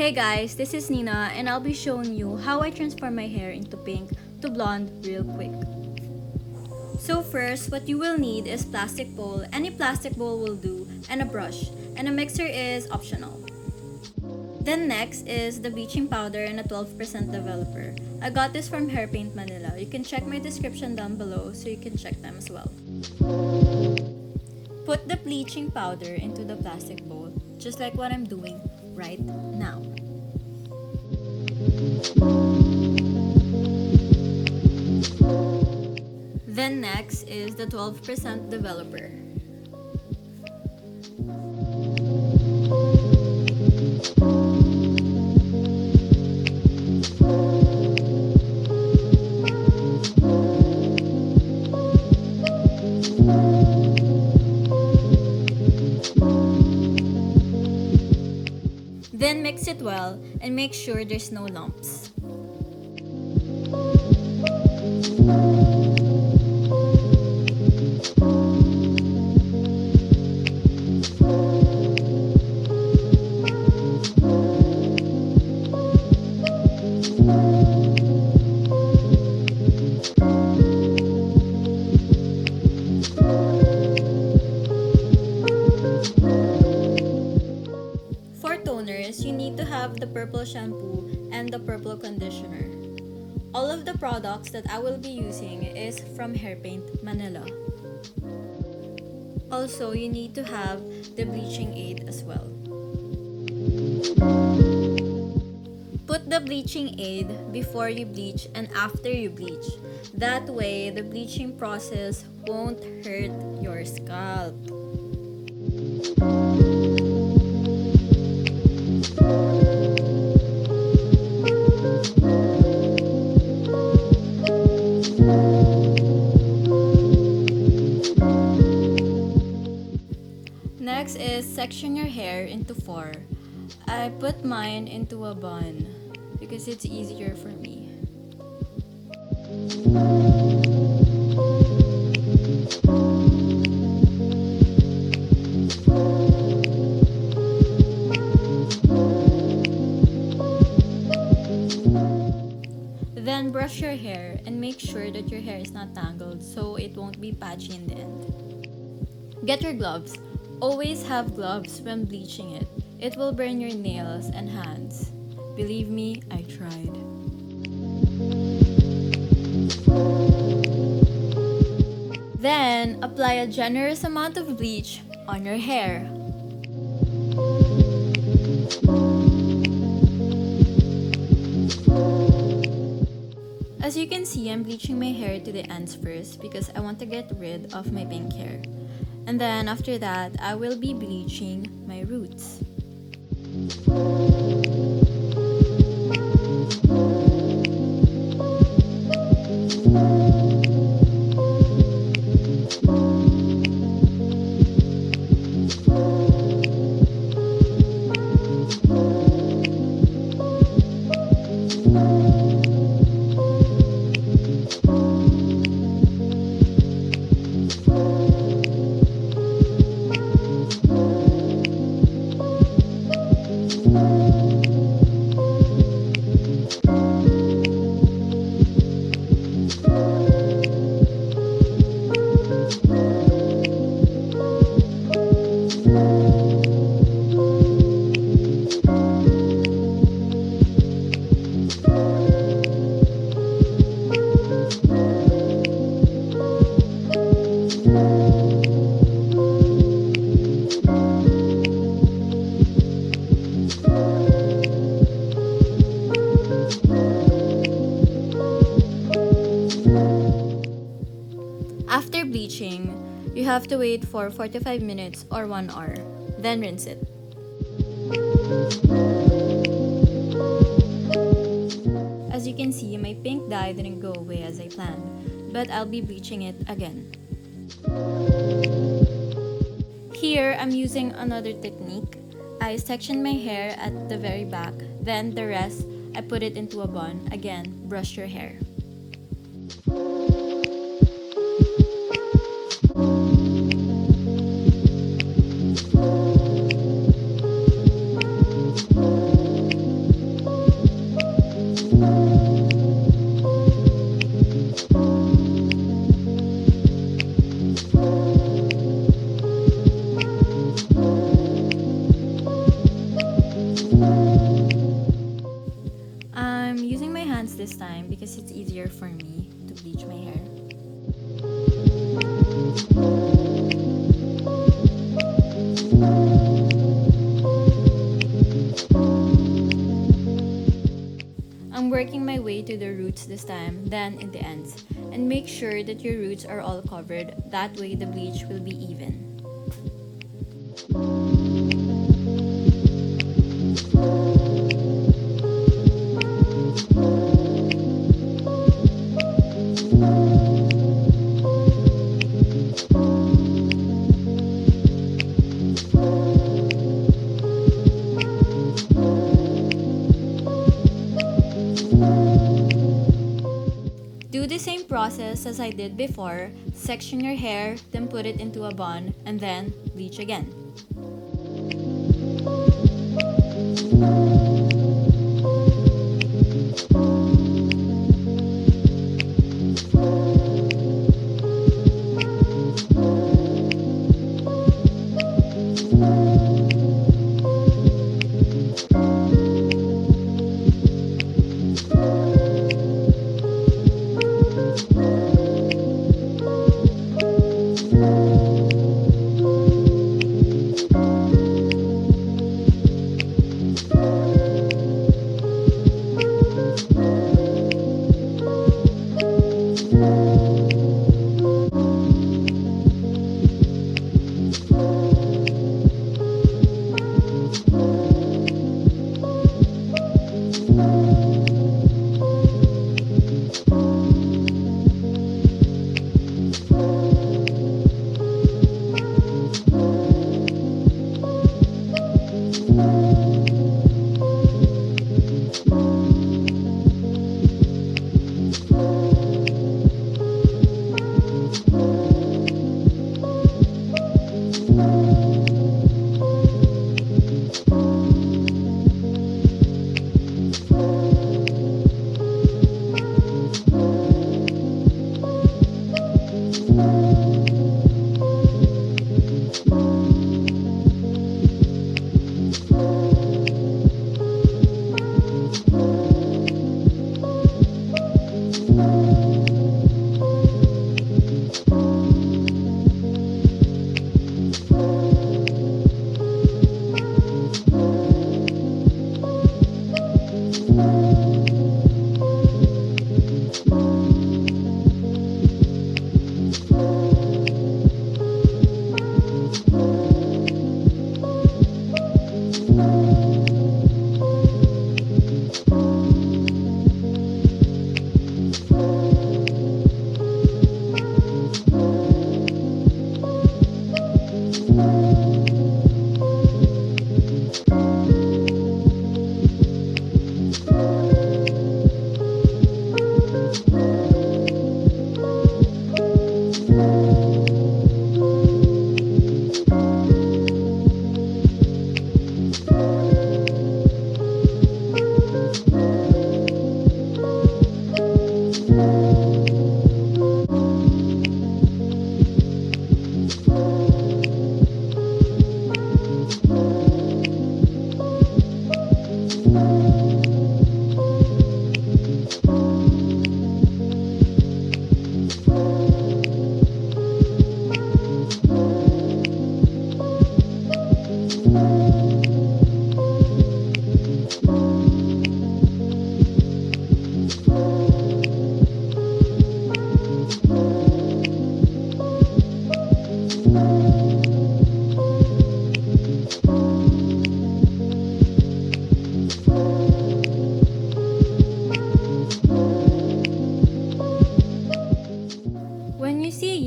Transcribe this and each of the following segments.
Hey guys, this is Nina and I'll be showing you how I transform my hair into pink to blonde real quick. So first, what you will need is plastic bowl, any plastic bowl will do, and a brush, and a mixer is optional. Then next is the bleaching powder and a 12% developer. I got this from Hairpaintmnl. You can check my description down below so you can check them as well. Put the bleaching powder into the plastic bowl, just like what I'm doing right now. Then next is the 12% developer. Then mix it well and make sure there's no lumps. You need to have the purple shampoo and the purple conditioner. All of the products that I will be using is from Hairpaintmnl. Also, you need to have the bleaching aid as well. Put the bleaching aid before you bleach and after you bleach. That way, the bleaching process won't hurt your scalp. Next is section your hair into 4. I put mine into a bun because it's easier for me. Then brush your hair and make sure that your hair is not tangled so it won't be patchy in the end. Get your gloves. Always have gloves when bleaching it. It will burn your nails and hands. Believe me, I tried. Then, apply a generous amount of bleach on your hair. As you can see, I'm bleaching my hair to the ends first because I want to get rid of my pink hair. And then after that, I will be bleaching my roots. After bleaching, you have to wait for 45 minutes or 1 hour, then rinse it. As you can see, my pink dye didn't go away as I planned, but I'll be bleaching it again. Here, I'm using another technique. I section my hair at the very back, then the rest, I put it into a bun. Again, brush your hair. I'm using my hands this time because it's easier for me to bleach my hair. I'm working my way to the roots this time, then in the ends. And make sure that your roots are all covered, that way the bleach will be even. Do the same process as I did before. Section your hair, then put it into a bun, and then bleach again.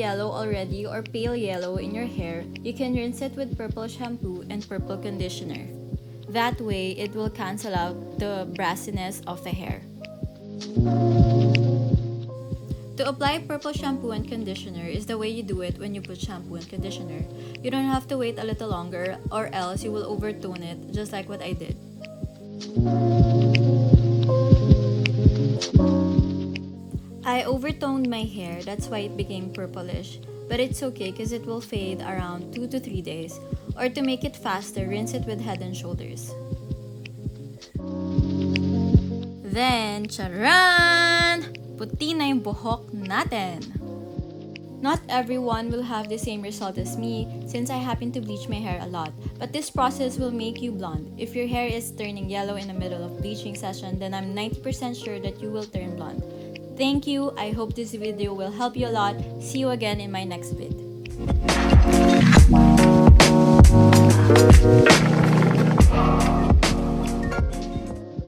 Yellow already or pale yellow in your hair, you can rinse it with purple shampoo and purple conditioner. That way, it will cancel out the brassiness of the hair. To apply purple shampoo and conditioner is the way you do it when you put shampoo and conditioner. You don't have to wait a little longer or else you will overtone it, just like what I did. I overtoned my hair, that's why it became purplish. But it's okay because it will fade around 2 to 3 days. Or to make it faster, rinse it with Head and Shoulders. Then, charan! Puti na yung buhok natin. Not everyone will have the same result as me since I happen to bleach my hair a lot. But this process will make you blonde. If your hair is turning yellow in the middle of bleaching session, then I'm 90% sure that you will turn blonde. Thank you. I hope this video will help you a lot. See you again in my next vid.